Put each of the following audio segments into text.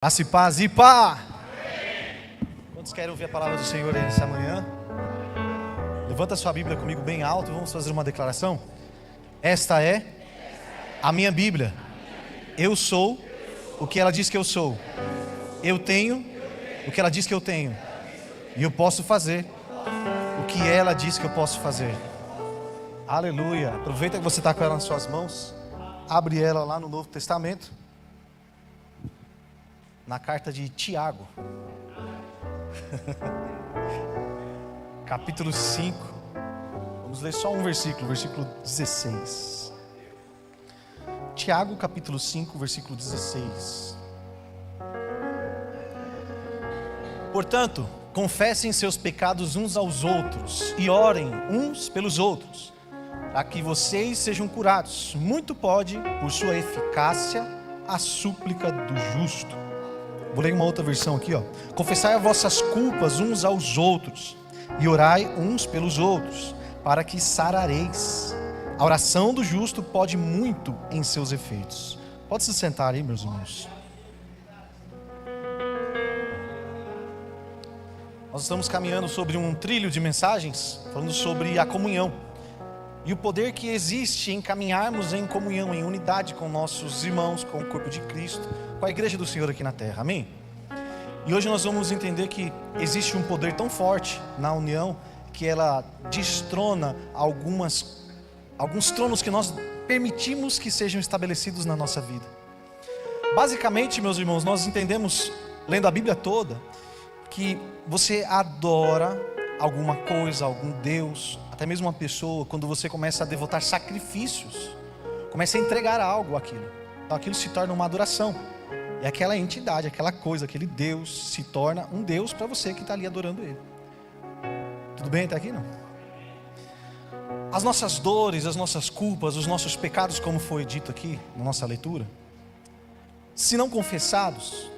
Graça e paz e pá! Quantos querem ouvir a palavra do Senhor aí nessa manhã? Levanta sua Bíblia comigo bem alto, vamos fazer uma declaração. Esta é a minha Bíblia. Eu sou o que ela diz que eu sou. Eu tenho o que ela diz que eu tenho. E eu posso fazer o que ela diz que eu posso fazer. Aleluia! Aproveita que você está com ela nas suas mãos. Abre ela lá no Novo Testamento. Na carta de Tiago, capítulo 5, vamos ler só um versículo, versículo 16. Tiago, capítulo 5, versículo 16. Portanto, confessem seus pecados uns aos outros e orem uns pelos outros, para que vocês sejam curados. Muito pode, por sua eficácia, a súplica do justo. Vou ler uma outra versão aqui, ó. Confessai as vossas culpas uns aos outros e orai uns pelos outros, para que sarareis. A oração do justo pode muito em seus efeitos. Pode se sentar aí, meus irmãos. Nós estamos caminhando sobre um trilho de mensagens, falando sobre a comunhão e o poder que existe em caminharmos em comunhão, em unidade com nossos irmãos, com o corpo de Cristo, com a igreja do Senhor aqui na terra, amém? E hoje nós vamos entender que existe um poder tão forte na união, que ela destrona alguns tronos que nós permitimos que sejam estabelecidos na nossa vida. Basicamente, meus irmãos, nós entendemos, lendo a Bíblia toda, que você adora alguma coisa, algum Deus, até mesmo uma pessoa, quando você começa a devotar sacrifícios, começa a entregar algo àquilo. Então aquilo se torna uma adoração. E aquela entidade, aquela coisa, aquele Deus se torna um Deus para você que está ali adorando Ele. Tudo bem até aqui, não? As nossas dores, as nossas culpas, os nossos pecados, como foi dito aqui na nossa leitura, se não confessados,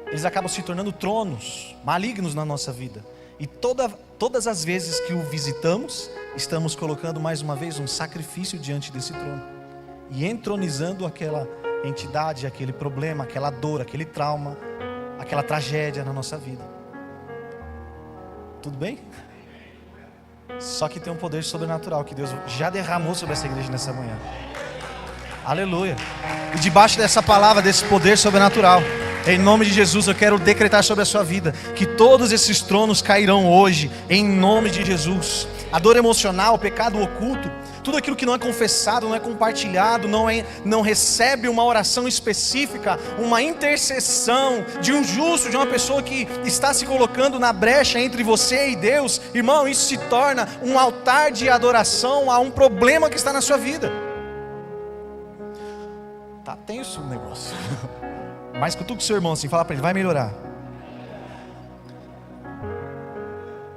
eles acabam se tornando tronos malignos na nossa vida. E todas as vezes que o visitamos, estamos colocando mais uma vez um sacrifício diante desse trono e entronizando aquela entidade, aquele problema, aquela dor, aquele trauma, aquela tragédia na nossa vida. Tudo bem? Só que tem um poder sobrenatural que Deus já derramou sobre essa igreja nessa manhã. Aleluia! E debaixo dessa palavra, desse poder sobrenatural, em nome de Jesus, eu quero decretar sobre a sua vida que todos esses tronos cairão hoje, em nome de Jesus. A dor emocional, o pecado oculto, tudo aquilo que não é confessado, não é compartilhado, não recebe uma oração específica, uma intercessão de um justo, de uma pessoa que está se colocando na brecha entre você e Deus, irmão, isso se torna um altar de adoração a um problema que está na sua vida. Tá tenso o negócio. Mas cutuca o seu irmão assim, fala para ele, vai melhorar.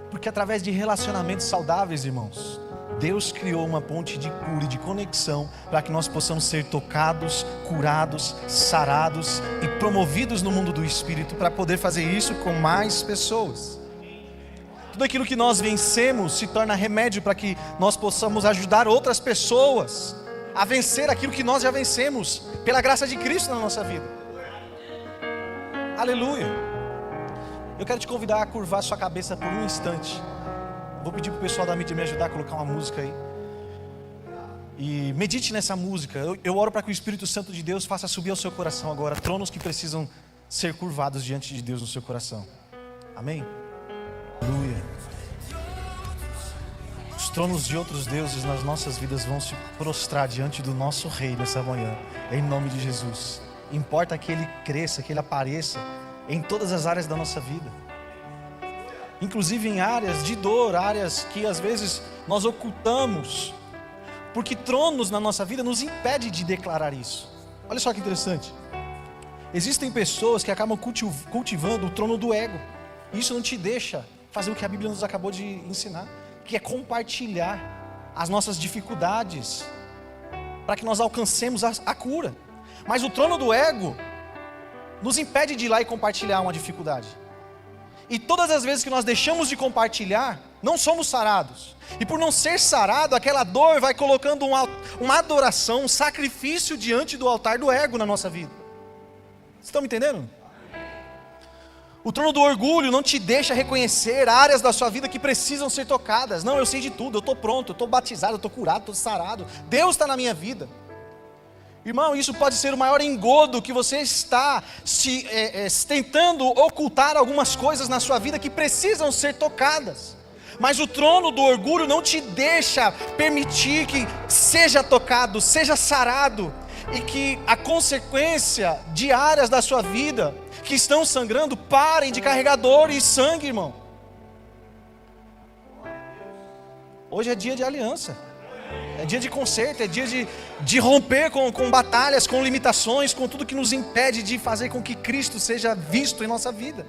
Porque através de relacionamentos saudáveis, irmãos, Deus criou uma ponte de cura e de conexão para que nós possamos ser tocados, curados, sarados e promovidos no mundo do Espírito para poder fazer isso com mais pessoas. Tudo aquilo que nós vencemos se torna remédio para que nós possamos ajudar outras pessoas a vencer aquilo que nós já vencemos pela graça de Cristo na nossa vida. Aleluia. Eu quero te convidar a curvar sua cabeça por um instante. Vou pedir para o pessoal da mídia me ajudar a colocar uma música aí. E medite nessa música. Eu oro para que o Espírito Santo de Deus faça subir ao seu coração agora tronos que precisam ser curvados diante de Deus no seu coração. Amém? Aleluia. Os tronos de outros deuses nas nossas vidas vão se prostrar diante do nosso Rei nessa manhã, em nome de Jesus. Importa que Ele cresça, que Ele apareça em todas as áreas da nossa vida, inclusive em áreas de dor, áreas que às vezes nós ocultamos, porque tronos na nossa vida nos impedem de declarar isso. Olha só que interessante, existem pessoas que acabam cultivando o trono do ego, e isso não te deixa fazer o que a Bíblia nos acabou de ensinar, que é compartilhar as nossas dificuldades, para que nós alcancemos a cura. Mas o trono do ego nos impede de ir lá e compartilhar uma dificuldade. E todas as vezes que nós deixamos de compartilhar, não somos sarados. E por não ser sarado, aquela dor vai colocando uma adoração, um sacrifício diante do altar do ego na nossa vida. Vocês estão me entendendo? O trono do orgulho não te deixa reconhecer áreas da sua vida que precisam ser tocadas. Não, eu sei de tudo, eu estou pronto, eu estou batizado, eu estou curado, estou sarado. Deus está na minha vida. Irmão, isso pode ser o maior engodo que você está tentando ocultar algumas coisas na sua vida que precisam ser tocadas. Mas o trono do orgulho não te deixa permitir que seja tocado, seja sarado, e que a consequência de áreas da sua vida que estão sangrando parem de carregar dor e sangue, irmão. Hoje é dia de aliança, é dia de conserto, é dia de romper com batalhas, com limitações, com tudo que nos impede de fazer com que Cristo seja visto em nossa vida.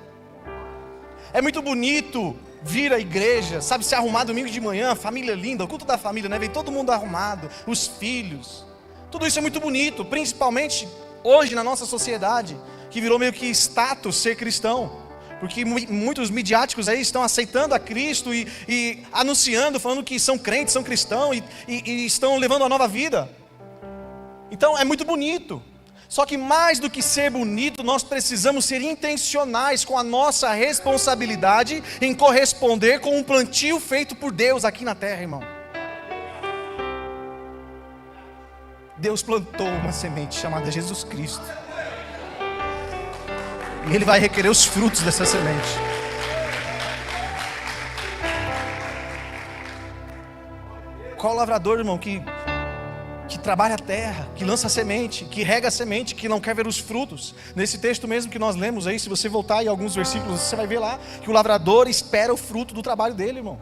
É muito bonito vir à igreja, sabe, se arrumar domingo de manhã, família linda, o culto da família, né? Vem todo mundo arrumado, os filhos. Tudo isso é muito bonito, principalmente hoje na nossa sociedade, que virou meio que status ser cristão. Porque muitos midiáticos aí estão aceitando a Cristo e anunciando, falando que são crentes, são cristãos e estão levando a nova vida. Então é muito bonito. Só que mais do que ser bonito, nós precisamos ser intencionais com a nossa responsabilidade em corresponder com um plantio feito por Deus aqui na terra, irmão. Deus plantou uma semente chamada Jesus Cristo. E Ele vai requerer os frutos dessa semente. Qual lavrador, irmão, que trabalha a terra, que lança a semente, que rega a semente, que não quer ver os frutos? Nesse texto mesmo que nós lemos aí, se você voltar em alguns versículos, você vai ver lá que o lavrador espera o fruto do trabalho dele, irmão.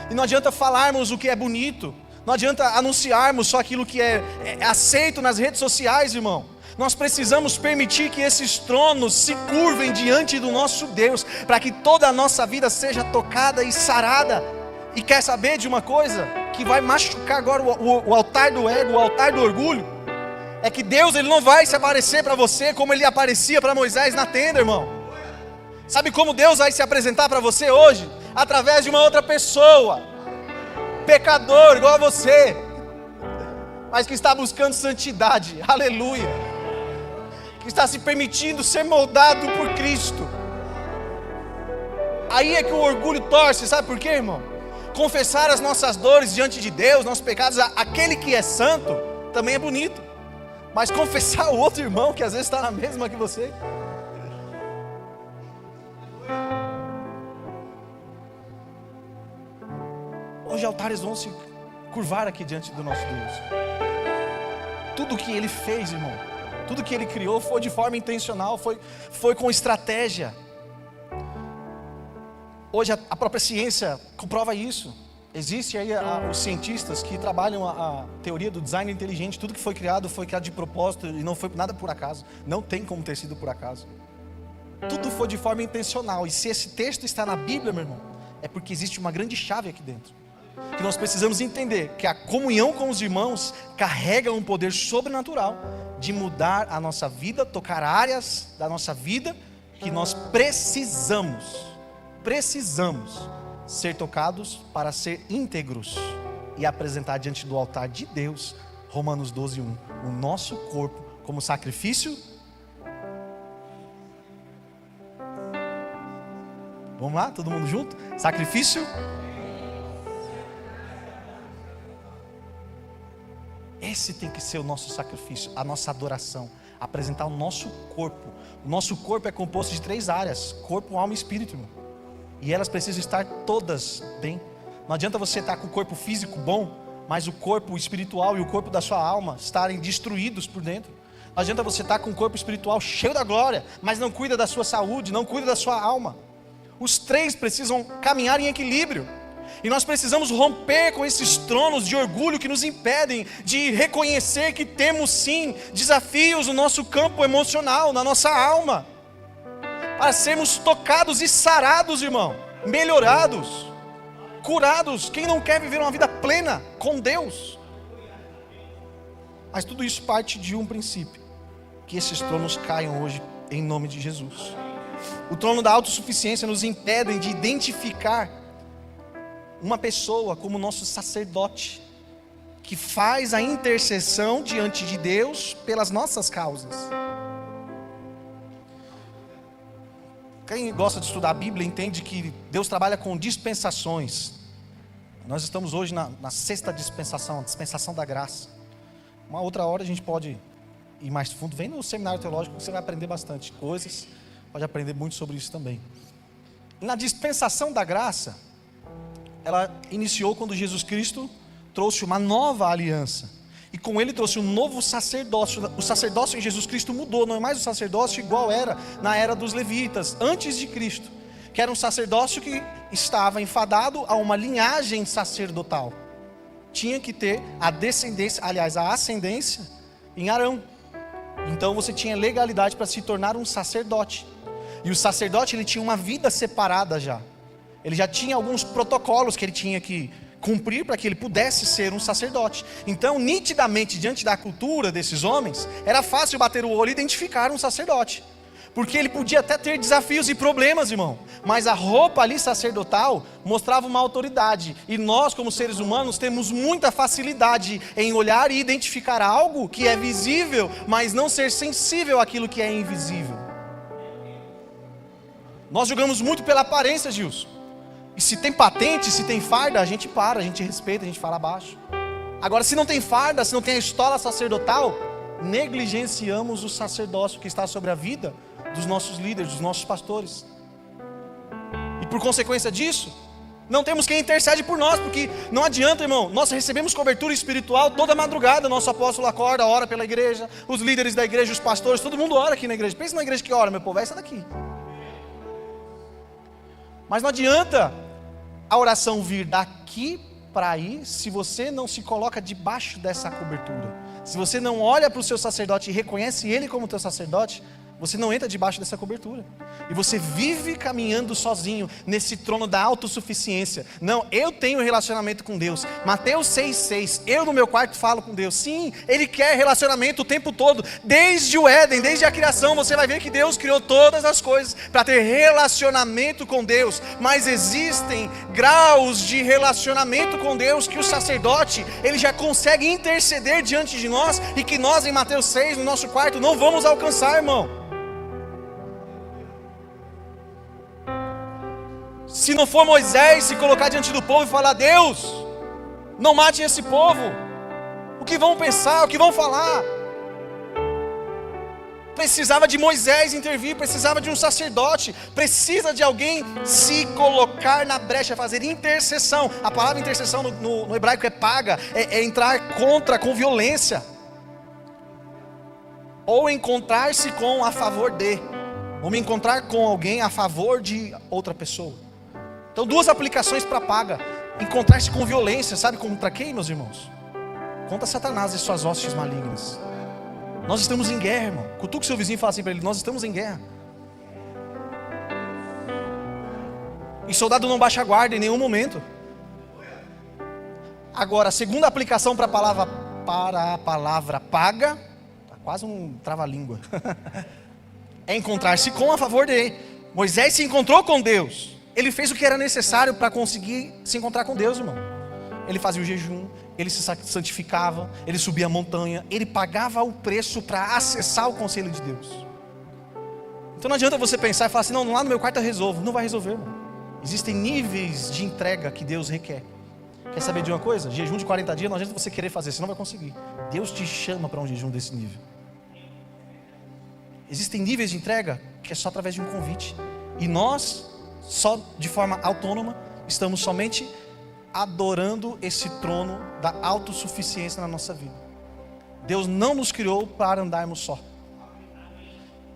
E não adianta falarmos o que é bonito, não adianta anunciarmos só aquilo que é aceito nas redes sociais, irmão. Nós precisamos permitir que esses tronos se curvem diante do nosso Deus, para que toda a nossa vida seja tocada e sarada. E quer saber de uma coisa que vai machucar agora o altar do ego, o altar do orgulho? É que Deus, Ele não vai se aparecer para você como Ele aparecia para Moisés na tenda, irmão. Sabe como Deus vai se apresentar para você hoje? Através de uma outra pessoa, pecador igual a você, mas que está buscando santidade, aleluia, que está se permitindo ser moldado por Cristo. Aí é que o orgulho torce, sabe por quê, irmão? Confessar as nossas dores diante de Deus, nossos pecados, aquele que é santo, também é bonito. Mas confessar o outro irmão, que às vezes está na mesma que você, hoje altares vão se curvar aqui diante do nosso Deus. Tudo que Ele fez, irmão, tudo que Ele criou foi de forma intencional, foi com estratégia. Hoje a própria ciência comprova isso. Existem aí os cientistas que trabalham a teoria do design inteligente. Tudo que foi criado de propósito e não foi nada por acaso. Não tem como ter sido por acaso. Tudo foi de forma intencional. E se esse texto está na Bíblia, meu irmão, é porque existe uma grande chave aqui dentro, que nós precisamos entender que a comunhão com os irmãos carrega um poder sobrenatural de mudar a nossa vida, tocar áreas da nossa vida que nós precisamos ser tocados para ser íntegros e apresentar diante do altar de Deus, Romanos 12:1, o nosso corpo como sacrifício. Vamos lá, todo mundo junto? Sacrifício. Esse tem que ser o nosso sacrifício, a nossa adoração, apresentar o nosso corpo. O nosso corpo é composto de 3 áreas: corpo, alma e espírito, irmão. E elas precisam estar todas bem. Não adianta você estar com o corpo físico bom, mas o corpo espiritual e o corpo da sua alma estarem destruídos por dentro. Não adianta você estar com o corpo espiritual cheio da glória, mas não cuida da sua saúde, não cuida da sua alma. Os 3 precisam caminhar em equilíbrio. E nós precisamos romper com esses tronos de orgulho que nos impedem de reconhecer que temos sim desafios no nosso campo emocional, na nossa alma, para sermos tocados e sarados, irmão, melhorados, curados. Quem não quer viver uma vida plena com Deus? Mas tudo isso parte de um princípio: que esses tronos caiam hoje em nome de Jesus. O trono da autossuficiência nos impede de identificar uma pessoa como nosso sacerdote, que faz a intercessão diante de Deus pelas nossas causas. Quem gosta de estudar a Bíblia entende que Deus trabalha com dispensações. Nós estamos hoje na sexta dispensação, a dispensação da graça. Uma outra hora a gente pode ir mais fundo. Vem no seminário teológico que você vai aprender bastante coisas. Pode aprender muito sobre isso também. Na dispensação da graça, ela iniciou quando Jesus Cristo trouxe uma nova aliança. E com ele trouxe um novo sacerdócio. O sacerdócio em Jesus Cristo mudou. Não é mais o sacerdócio igual era na era dos levitas, antes de Cristo. Que era um sacerdócio que estava enfadado a uma linhagem sacerdotal. Tinha que ter a descendência, aliás, a ascendência em Arão. Então você tinha legalidade para se tornar um sacerdote. E o sacerdote, ele tinha uma vida separada já. Ele já tinha alguns protocolos que ele tinha que cumprir para que ele pudesse ser um sacerdote. Então, nitidamente, diante da cultura desses homens, era fácil bater o olho e identificar um sacerdote. Porque ele podia até ter desafios e problemas, irmão. Mas a roupa ali sacerdotal mostrava uma autoridade. E nós, como seres humanos, temos muita facilidade em olhar e identificar algo que é visível, mas não ser sensível àquilo que é invisível. Nós julgamos muito pela aparência, Gilson. E se tem patente, se tem farda, a gente para, a gente respeita, a gente fala abaixo. Agora, se não tem farda, se não tem a estola sacerdotal, negligenciamos o sacerdócio que está sobre a vida dos nossos líderes, dos nossos pastores. E por consequência disso, não temos quem intercede por nós, porque não adianta, irmão. Nós recebemos cobertura espiritual toda madrugada. Nosso apóstolo acorda, ora pela igreja, os líderes da igreja, os pastores, todo mundo ora aqui na igreja. Pensa na igreja que ora, meu povo, é essa daqui. Mas não adianta a oração vir daqui para aí, se você não se coloca debaixo dessa cobertura. Se você não olha para o seu sacerdote e reconhece ele como teu sacerdote, você não entra debaixo dessa cobertura. E você vive caminhando sozinho nesse trono da autossuficiência. Não, eu tenho relacionamento com Deus. Mateus 6,6. Eu no meu quarto falo com Deus. Sim, Ele quer relacionamento o tempo todo. Desde o Éden, desde a criação, você vai ver que Deus criou todas as coisas para ter relacionamento com Deus. Mas existem graus de relacionamento com Deus que o sacerdote, ele já consegue interceder diante de nós, e que nós em Mateus 6, no nosso quarto, não vamos alcançar, irmão. Se não for Moisés se colocar diante do povo e falar: Deus, não mate esse povo, o que vão pensar, o que vão falar? Precisava de Moisés intervir, precisava de um sacerdote, precisa de alguém se colocar na brecha, fazer intercessão. A palavra intercessão no hebraico é paga, é entrar contra, com violência, ou encontrar-se com a favor de, ou me encontrar com alguém a favor de outra pessoa. Então, duas aplicações para paga: encontrar-se com violência. Sabe contra quem, meus irmãos? Contra Satanás e suas hostes malignas. Nós estamos em guerra, irmão. Cutuca o seu vizinho e fala assim para ele: nós estamos em guerra. E soldado não baixa a guarda em nenhum momento. Agora, a segunda aplicação para a palavra paga, tá quase um trava-língua, é encontrar-se com a favor de. Moisés se encontrou com Deus. Ele fez o que era necessário para conseguir se encontrar com Deus, irmão. Ele fazia o jejum, ele se santificava, ele subia a montanha, ele pagava o preço para acessar o conselho de Deus. Então não adianta você pensar e falar assim: não, lá no meu quarto eu resolvo. Não vai resolver, irmão. Existem níveis de entrega que Deus requer. Quer saber de uma coisa? Jejum de 40 dias não adianta você querer fazer, você não vai conseguir. Deus te chama para um jejum desse nível. Existem níveis de entrega que é só através de um convite. E nós, só de forma autônoma, estamos somente adorando esse trono da autossuficiência na nossa vida. Deus não nos criou para andarmos só.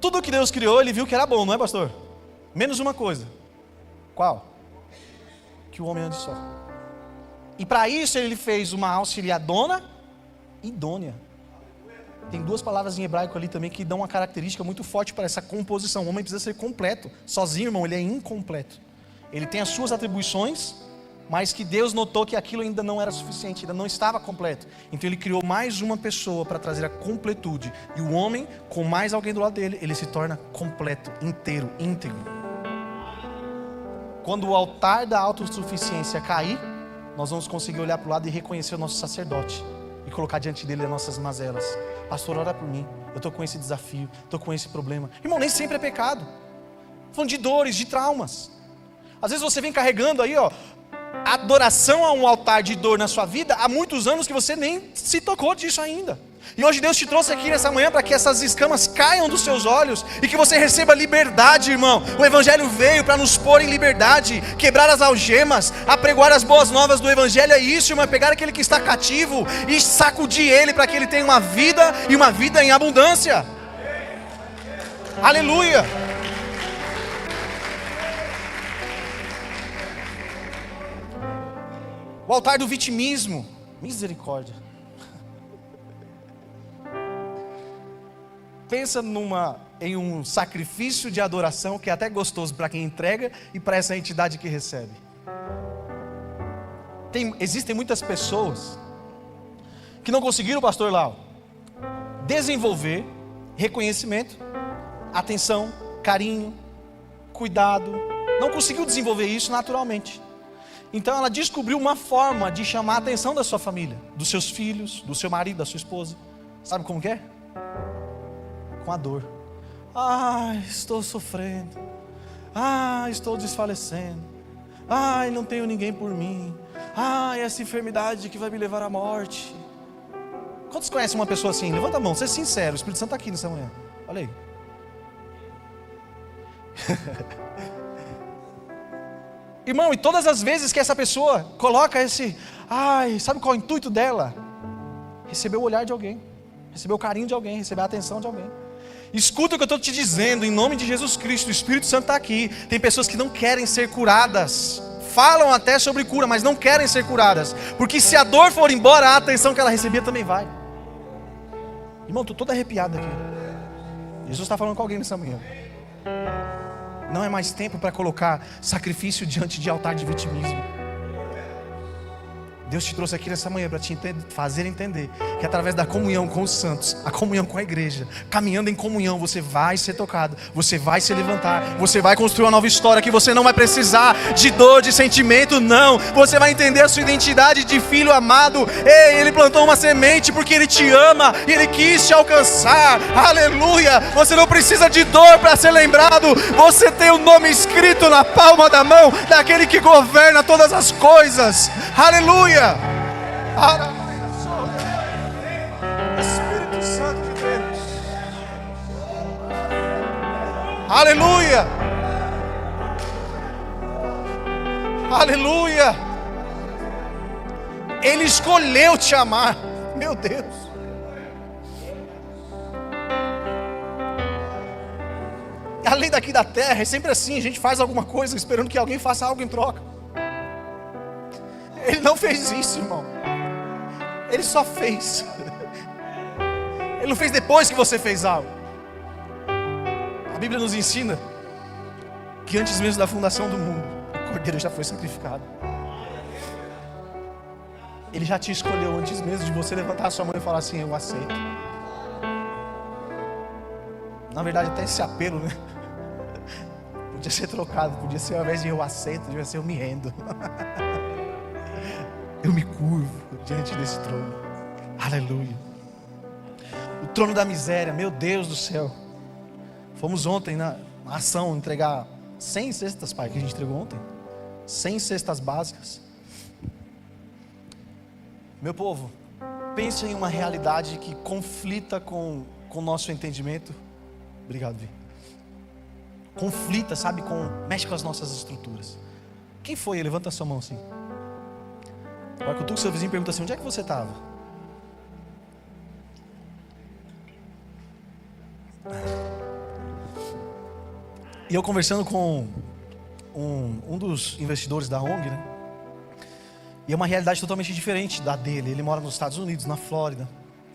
Tudo que Deus criou, Ele viu que era bom, não é, pastor? Menos uma coisa. Qual? Que o homem ande só. E para isso Ele fez uma auxiliadona idônea. Tem duas palavras em hebraico ali também que dão uma característica muito forte para essa composição. O homem precisa ser completo. Sozinho, irmão, ele é incompleto. Ele tem as suas atribuições, mas que Deus notou que aquilo ainda não era suficiente, ainda não estava completo. Então Ele criou mais uma pessoa para trazer a completude. E o homem, com mais alguém do lado dele, ele se torna completo, inteiro, íntegro. Quando o altar da autossuficiência cair, nós vamos conseguir olhar para o lado e reconhecer o nosso sacerdote e colocar diante dele as nossas mazelas. Pastor, ora por mim, eu estou com esse desafio, estou com esse problema. Irmão, nem sempre é pecado. Falando de dores, de traumas. Às vezes você vem carregando aí, adoração a um altar de dor na sua vida há muitos anos que você nem se tocou disso ainda. E hoje Deus te trouxe aqui nessa manhã para que essas escamas caiam dos seus olhos e que você receba liberdade, irmão. O Evangelho veio para nos pôr em liberdade, quebrar as algemas, apregoar as boas novas do Evangelho. É isso, irmão, é pegar aquele que está cativo e sacudir ele para que ele tenha uma vida e uma vida em abundância. Aleluia! O altar do vitimismo, misericórdia. Pensa em um sacrifício de adoração que é até gostoso para quem entrega e para essa entidade que recebe. Existem muitas pessoas que não conseguiram, pastor Lau, desenvolver reconhecimento, atenção, carinho, cuidado. Não conseguiu desenvolver isso naturalmente. Então ela descobriu uma forma de chamar a atenção da sua família, dos seus filhos, do seu marido, da sua esposa. Sabe como que é? Com a dor. Estou sofrendo. Estou desfalecendo. Não tenho ninguém por mim. Essa enfermidade que vai me levar à morte. Quantos conhecem uma pessoa assim? Levanta a mão, seja sincero, o Espírito Santo está aqui nessa manhã. Olha aí. Irmão, e todas as vezes que essa pessoa coloca sabe qual é o intuito dela? Receber o olhar de alguém, receber o carinho de alguém, receber a atenção de alguém. Escuta o que eu estou te dizendo, em nome de Jesus Cristo, o Espírito Santo está aqui. Tem pessoas que não querem ser curadas, falam até sobre cura, mas não querem ser curadas, porque se a dor for embora, a atenção que ela recebia também vai. Irmão, estou todo arrepiado aqui. Jesus está falando com alguém nessa manhã. Não é mais tempo para colocar sacrifício diante de altar de vitimismo. Deus te trouxe aqui nessa manhã para te fazer entender que através da comunhão com os santos, a comunhão com a igreja, caminhando em comunhão, você vai ser tocado, você vai se levantar, você vai construir uma nova história, que você não vai precisar de dor, de sentimento, não. Você vai entender a sua identidade de filho amado. Ele plantou uma semente porque Ele te ama e Ele quis te alcançar. Aleluia! Você não precisa de dor para ser lembrado. Você tem o nome escrito na palma da mão daquele que governa todas as coisas. Aleluia! Espírito Santo de Deus. Aleluia. Aleluia. Ele escolheu te amar. Meu Deus. Além daqui da terra, é sempre assim, a gente faz alguma coisa esperando que alguém faça algo em troca. Ele não fez isso, irmão. Ele só fez. Ele não fez depois que você fez algo. A Bíblia nos ensina que antes mesmo da fundação do mundo, o Cordeiro já foi sacrificado. Ele já te escolheu antes mesmo de você levantar a sua mão e falar assim: eu aceito. Na verdade, até esse apelo, né? Podia ser trocado. Podia ser, ao invés de eu aceito, devia ser eu me rendo. Eu me curvo diante desse trono. Aleluia. O trono da miséria, meu Deus do céu. Fomos ontem na ação entregar 100 cestas, pai, que a gente entregou ontem. 100 cestas básicas. Meu povo, pense em uma realidade que conflita com o nosso entendimento. Obrigado, Vi. Conflita, sabe, mexe com as nossas estruturas. Quem foi? Levanta a sua mão assim. Agora que o seu vizinho pergunta assim: onde é que você estava? E eu conversando com um dos investidores da ONG, né? E é uma realidade totalmente diferente da dele. Ele mora nos Estados Unidos, na Flórida.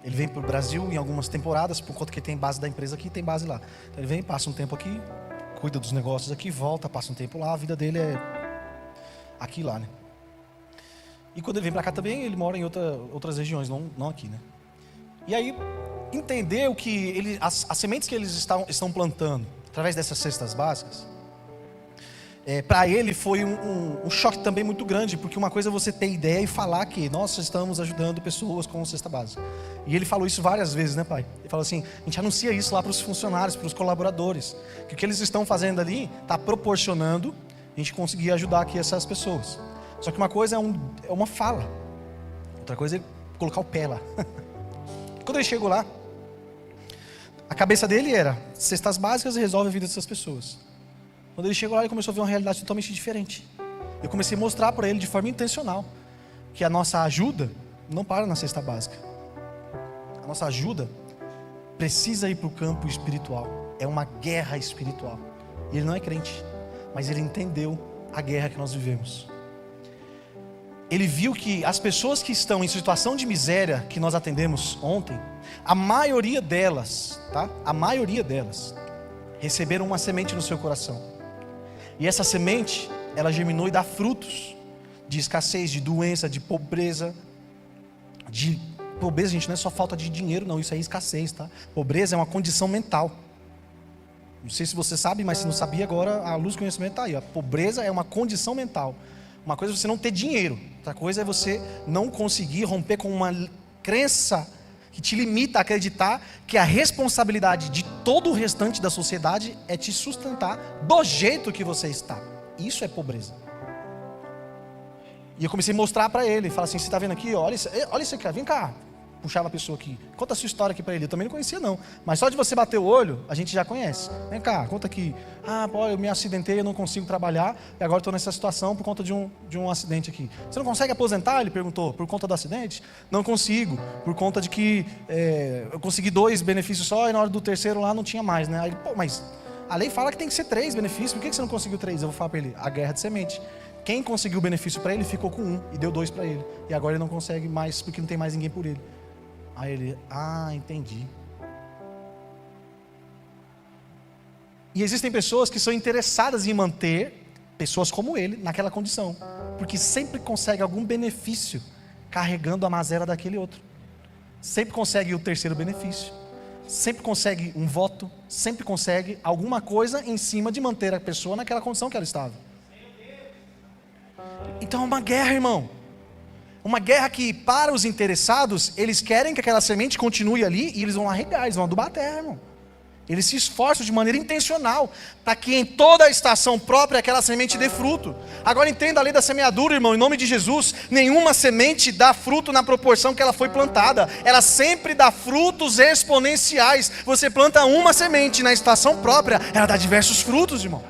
Ele vem para o Brasil em algumas temporadas, por conta que tem base da empresa aqui, tem base lá. Então ele vem, passa um tempo aqui, cuida dos negócios aqui, volta, passa um tempo lá. A vida dele é aqui e lá, né? E quando ele vem para cá também, ele mora em outras regiões, não aqui, né? E aí, entender o que as sementes que eles estão plantando, através dessas cestas básicas, Para ele foi um choque também muito grande, porque uma coisa é você ter ideia e falar que nós estamos ajudando pessoas com cesta básica. E ele falou isso várias vezes, né, pai? Ele falou assim: a gente anuncia isso lá para os funcionários, para os colaboradores, que o que eles estão fazendo ali está proporcionando a gente conseguir ajudar aqui essas pessoas. Só que uma coisa é uma fala, outra coisa é colocar o pé lá. Quando ele chegou lá, a cabeça dele era cestas básicas e resolve a vida dessas pessoas. Quando ele chegou lá, ele começou a ver uma realidade totalmente diferente. Eu comecei a mostrar para ele de forma intencional que a nossa ajuda não para na cesta básica. A nossa ajuda precisa ir para o campo espiritual. É uma guerra espiritual. E ele não é crente, mas ele entendeu a guerra que nós vivemos. Ele viu que as pessoas que estão em situação de miséria, que nós atendemos ontem, a maioria delas, tá? A maioria delas receberam uma semente no seu coração. E essa semente, ela germinou e dá frutos de escassez, de doença, de pobreza. Pobreza, gente, não é só falta de dinheiro, não. Isso aí é escassez, tá? Pobreza é uma condição mental. Não sei se você sabe, mas se não sabia, agora a luz do conhecimento está aí. A pobreza é uma condição mental. Uma coisa é você não ter dinheiro. Outra coisa é você não conseguir romper com uma crença que te limita a acreditar que a responsabilidade de todo o restante da sociedade é te sustentar do jeito que você está. Isso é pobreza. E eu comecei a mostrar para ele, falar assim: você está vendo aqui? Olha isso aqui, vem cá. Puxava a pessoa aqui, conta a sua história aqui para ele. Eu também não conhecia não, mas só de você bater o olho, a gente já conhece. Vem cá, conta aqui. Pô, eu me acidentei, eu não consigo trabalhar, e agora estou nessa situação por conta de um acidente aqui. Você não consegue aposentar? Ele perguntou. Por conta do acidente? Não consigo, por conta de que eu consegui 2 benefícios só, e na hora do terceiro lá não tinha mais, né? Aí ele, pô, mas a lei fala que tem que ser 3 benefícios, por que você não conseguiu 3? Eu vou falar para ele: a guerra de semente. Quem conseguiu o benefício para ele ficou com 1 e deu 2 para ele, e agora ele não consegue mais porque não tem mais ninguém por ele. Aí ele: entendi. E existem pessoas que são interessadas em manter pessoas como ele naquela condição, porque sempre consegue algum benefício carregando a mazela daquele outro. Sempre consegue o terceiro benefício, sempre consegue um voto, sempre consegue alguma coisa em cima de manter a pessoa naquela condição que ela estava. Então é uma guerra, irmão. Uma guerra que, para os interessados, eles querem que aquela semente continue ali e eles vão lá regar, eles vão adubar a terra, irmão. Eles se esforçam de maneira intencional para que em toda a estação própria aquela semente dê fruto. Agora entenda a lei da semeadura, irmão, em nome de Jesus. Nenhuma semente dá fruto na proporção que ela foi plantada. Ela sempre dá frutos exponenciais. Você planta uma semente na estação própria, ela dá diversos frutos, irmão.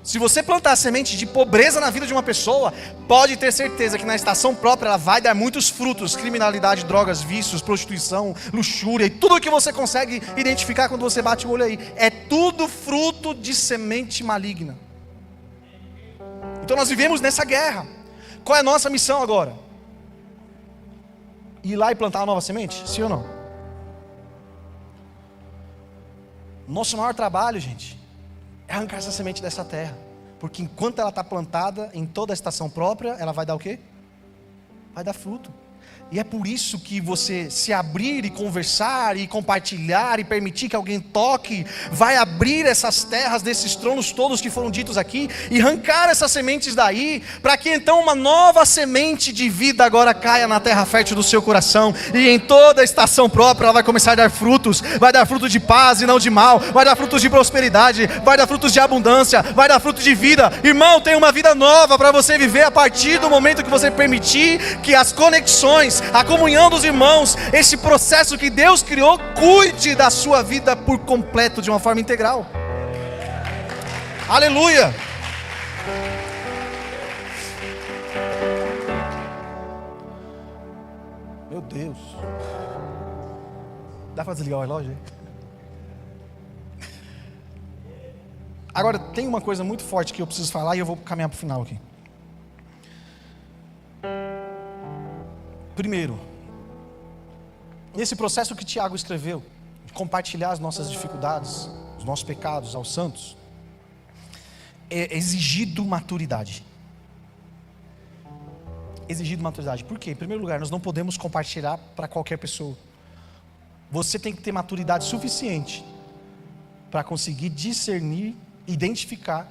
Se você plantar a semente de pobreza na vida de uma pessoa, pode ter certeza que na estação própria ela vai dar muitos frutos: criminalidade, drogas, vícios, prostituição, luxúria e tudo o que você consegue identificar quando você bate o olho aí. É tudo fruto de semente maligna. Então nós vivemos nessa guerra. Qual é a nossa missão agora? Ir lá e plantar uma nova semente? Sim ou não? Nosso maior trabalho, gente, é arrancar essa semente dessa terra, porque enquanto ela está plantada em toda a estação própria, ela vai dar o quê? Vai dar fruto. E é por isso que você se abrir e conversar e compartilhar e permitir que alguém toque, vai abrir essas terras desses tronos todos que foram ditos aqui e arrancar essas sementes daí, para que então uma nova semente de vida agora caia na terra fértil do seu coração, e em toda a estação própria ela vai começar a dar frutos. Vai dar frutos de paz e não de mal, vai dar frutos de prosperidade, vai dar frutos de abundância, vai dar frutos de vida. Irmão, tem uma vida nova para você viver a partir do momento que você permitir que as conexões, a comunhão dos irmãos, esse processo que Deus criou, cuide da sua vida por completo, de uma forma integral. Aleluia! Meu Deus, dá para desligar o relógio aí? Agora tem uma coisa muito forte que eu preciso falar e eu vou caminhar para o final aqui. Primeiro, nesse processo que Tiago escreveu, de compartilhar as nossas dificuldades, os nossos pecados aos santos, é exigido maturidade. Exigido maturidade. Por quê? Em primeiro lugar, nós não podemos compartilhar para qualquer pessoa. Você tem que ter maturidade suficiente para conseguir discernir, identificar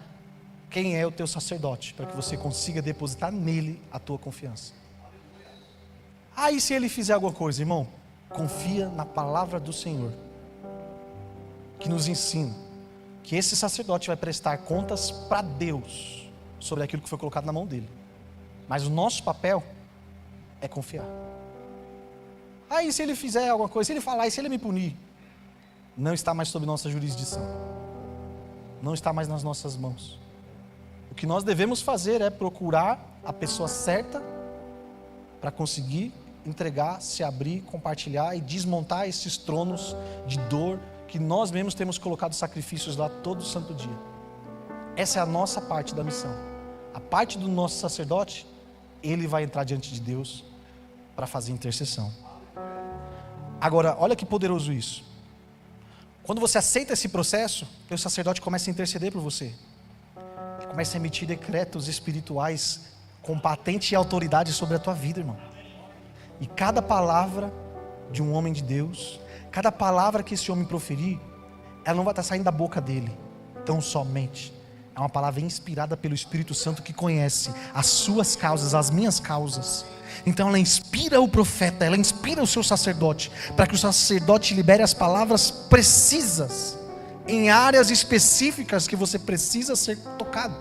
quem é o teu sacerdote, para que você consiga depositar nele a tua confiança. Aí se ele fizer alguma coisa, irmão, confia na palavra do Senhor, que nos ensina que esse sacerdote vai prestar contas para Deus sobre aquilo que foi colocado na mão dele. Mas o nosso papel é confiar. Aí se ele fizer alguma coisa, se ele falar e se ele me punir, não está mais sob nossa jurisdição, não está mais nas nossas mãos. O que nós devemos fazer é procurar a pessoa certa para conseguir entregar, se abrir, compartilhar e desmontar esses tronos de dor que nós mesmos temos colocado sacrifícios lá todo santo dia. Essa é a nossa parte da missão. A parte do nosso sacerdote, ele vai entrar diante de Deus para fazer intercessão. Agora, olha que poderoso isso. Quando você aceita esse processo, o sacerdote começa a interceder por você. Ele começa a emitir decretos espirituais com patente e autoridade sobre a tua vida, irmão. E cada palavra de um homem de Deus, cada palavra que esse homem proferir, ela não vai estar saindo da boca dele tão somente. É uma palavra inspirada pelo Espírito Santo, que conhece as suas causas, as minhas causas. Então ela inspira o profeta, ela inspira o seu sacerdote, para que o sacerdote libere as palavras precisas, em áreas específicas que você precisa ser tocado.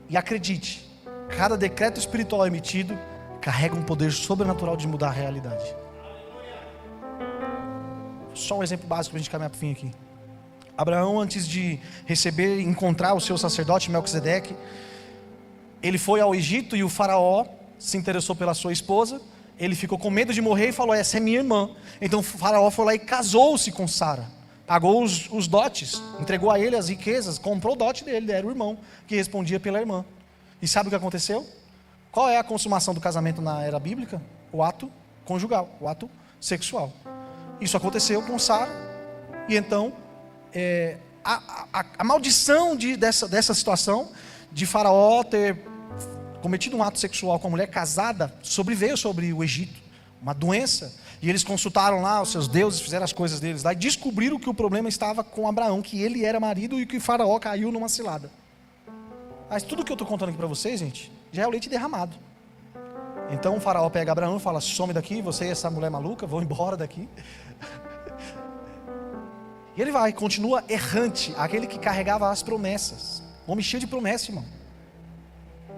E acredite, cada decreto espiritual emitido carrega um poder sobrenatural de mudar a realidade. Só um exemplo básico para a gente caminhar para o fim aqui. Abraão, antes de receber e encontrar o seu sacerdote Melquisedeque, ele foi ao Egito e o faraó se interessou pela sua esposa. Ele ficou com medo de morrer e falou: essa é minha irmã. Então o faraó foi lá e casou-se com Sara, pagou os dotes, entregou a ele as riquezas, comprou o dote dele, era o irmão que respondia pela irmã. E sabe o que aconteceu? Qual é a consumação do casamento na era bíblica? O ato conjugal, o ato sexual. Isso aconteceu com Sara. E então a maldição dessa situação de faraó ter cometido um ato sexual com uma mulher casada sobreveio sobre o Egito, uma doença. E eles consultaram lá os seus deuses, fizeram as coisas deles lá e descobriram que o problema estava com Abraão, que ele era marido e que o faraó caiu numa cilada. Mas tudo que eu estou contando aqui para vocês, gente, já é o leite derramado. Então o faraó pega Abraão e fala: some daqui, você e essa mulher maluca, vão embora daqui. E ele vai, continua errante, aquele que carregava as promessas. Homem cheio de promessa, irmão.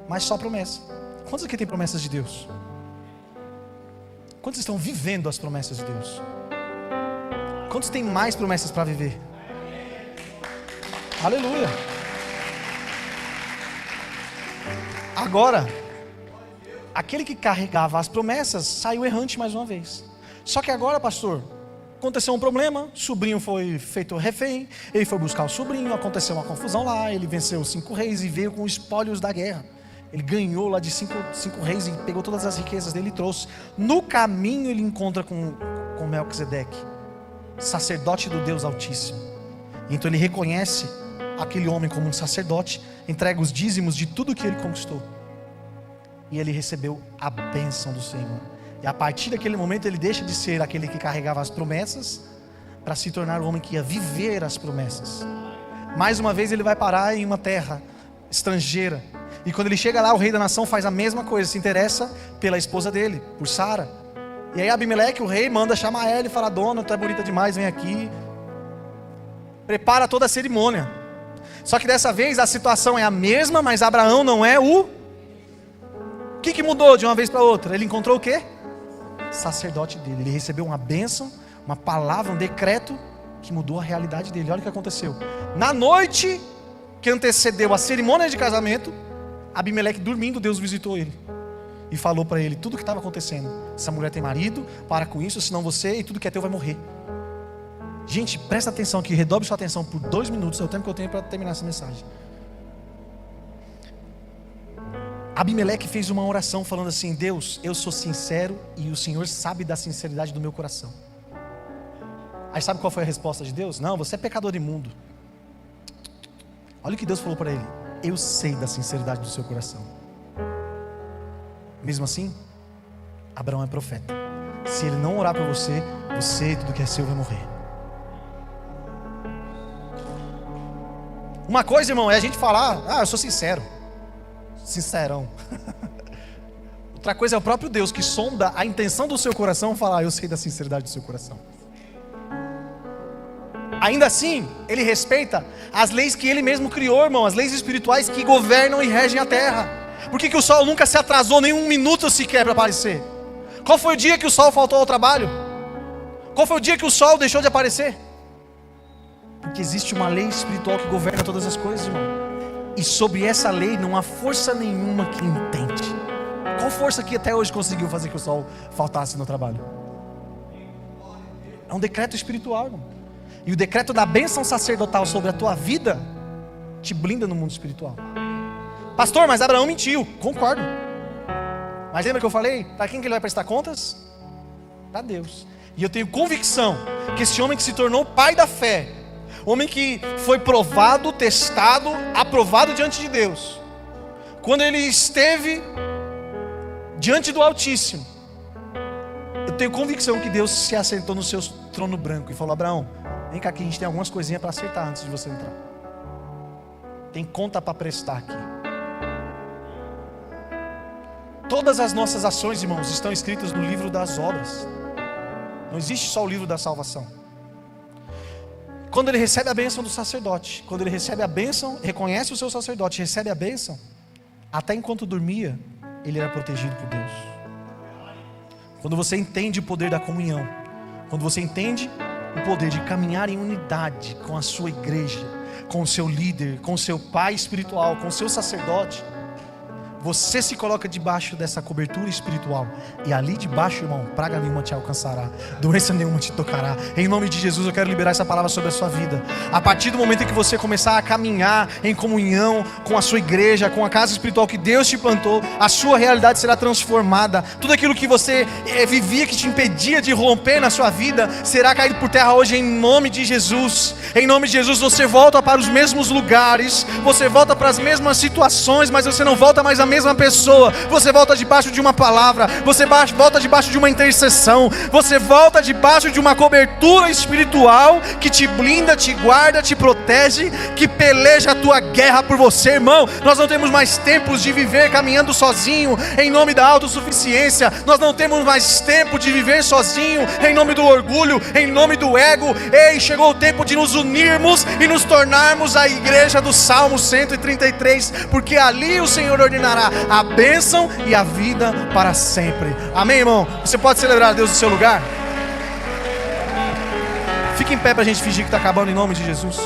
Mas só promessa. Quantos aqui tem promessas de Deus? Quantos estão vivendo as promessas de Deus? Quantos têm mais promessas para viver? Aleluia. Agora, aquele que carregava as promessas saiu errante mais uma vez. Só que agora, pastor, aconteceu um problema, o sobrinho foi feito refém, ele foi buscar o sobrinho, aconteceu uma confusão lá, ele venceu os 5 reis e veio com espólios da guerra. Ele ganhou lá de 5 reis e pegou todas as riquezas dele e trouxe. No caminho ele encontra com Melquisedeque, sacerdote do Deus Altíssimo. Então ele reconhece aquele homem como um sacerdote, entrega os dízimos de tudo que ele conquistou. E ele recebeu a bênção do Senhor. E a partir daquele momento ele deixa de ser aquele que carregava as promessas para se tornar o homem que ia viver as promessas. Mais uma vez ele vai parar em uma terra estrangeira. E quando ele chega lá, o rei da nação faz a mesma coisa, se interessa pela esposa dele, por Sara. E aí Abimeleque, o rei, manda chamar ela e fala: dona, tu é bonita demais, vem aqui. Prepara toda a cerimônia. Só que dessa vez a situação é a mesma, mas Abraão não é o que mudou de uma vez para outra? Ele encontrou o quê? Sacerdote dele. Ele recebeu uma bênção, uma palavra, um decreto que mudou a realidade dele. Olha o que aconteceu. Na noite que antecedeu a cerimônia de casamento, Abimeleque dormindo, Deus visitou ele e falou para ele tudo o que estava acontecendo. Essa mulher tem marido, para com isso, senão você e tudo que é teu vai morrer. Gente, presta atenção aqui, redobre sua atenção por 2 minutos, é o tempo que eu tenho para terminar essa mensagem. Abimeleque fez uma oração falando assim: Deus, eu sou sincero e o Senhor sabe da sinceridade do meu coração. Aí sabe qual foi a resposta de Deus? Não, você é pecador imundo. Olha o que Deus falou para ele: eu sei da sinceridade do seu coração. Mesmo assim, Abraão é profeta. Se ele não orar por você, você e tudo que é seu vai morrer. Uma coisa, irmão, é a gente falar, eu sou sincero. Sincerão. Outra coisa é o próprio Deus que sonda a intenção do seu coração falar, eu sei da sinceridade do seu coração. Ainda assim, ele respeita as leis que ele mesmo criou, irmão, as leis espirituais que governam e regem a terra. Por que o sol nunca se atrasou nem um minuto sequer para aparecer? Qual foi o dia que o sol faltou ao trabalho? Qual foi o dia que o sol deixou de aparecer? Porque existe uma lei espiritual que governa todas as coisas, irmão. E sobre essa lei não há força nenhuma que intente. Qual força que até hoje conseguiu fazer que o sol faltasse no trabalho? É um decreto espiritual, irmão. E o decreto da bênção sacerdotal sobre a tua vida te blinda no mundo espiritual. Pastor, mas Abraão mentiu. Concordo. Mas lembra que eu falei? Para quem que ele vai prestar contas? Para Deus. E eu tenho convicção que esse homem que se tornou pai da fé, homem que foi provado, testado, aprovado diante de Deus, quando ele esteve diante do Altíssimo, eu tenho convicção que Deus se assentou no seu trono branco e falou: Abraão, vem cá que a gente tem algumas coisinhas para acertar antes de você entrar. Tem conta para prestar aqui. Todas as nossas ações, irmãos, estão escritas no livro das obras. Não existe só o livro da salvação. Quando ele recebe a bênção do sacerdote, quando ele recebe a bênção, reconhece o seu sacerdote, recebe a bênção, até enquanto dormia, ele era protegido por Deus. Quando você entende o poder da comunhão, quando você entende o poder de caminhar em unidade com a sua igreja, com o seu líder, com o seu pai espiritual, com o seu sacerdote, você se coloca debaixo dessa cobertura espiritual. E ali debaixo, irmão, praga nenhuma te alcançará, doença nenhuma te tocará. Em nome de Jesus eu quero liberar essa palavra sobre a sua vida. A partir do momento em que você começar a caminhar em comunhão com a sua igreja, com a casa espiritual que Deus te plantou, a sua realidade será transformada. Tudo aquilo que você vivia, que te impedia de romper na sua vida, será caído por terra hoje em nome de Jesus. Em nome de Jesus você volta para os mesmos lugares, você volta para as mesmas situações, mas você não volta mais a mesma pessoa. Você volta debaixo de uma palavra, você volta debaixo de uma intercessão, você volta debaixo de uma cobertura espiritual que te blinda, te guarda, te protege, que peleja a tua guerra por você, irmão. Nós não temos mais tempos de viver caminhando sozinho em nome da autossuficiência. Nós não temos mais tempo de viver sozinho em nome do orgulho, em nome do ego. Ei, chegou o tempo de nos unirmos e nos tornarmos a igreja do Salmo 133, porque ali o Senhor ordenará a bênção e a vida para sempre. Amém, irmão? Você pode celebrar a Deus no seu lugar? Fique em pé para a gente fingir que está acabando em nome de Jesus.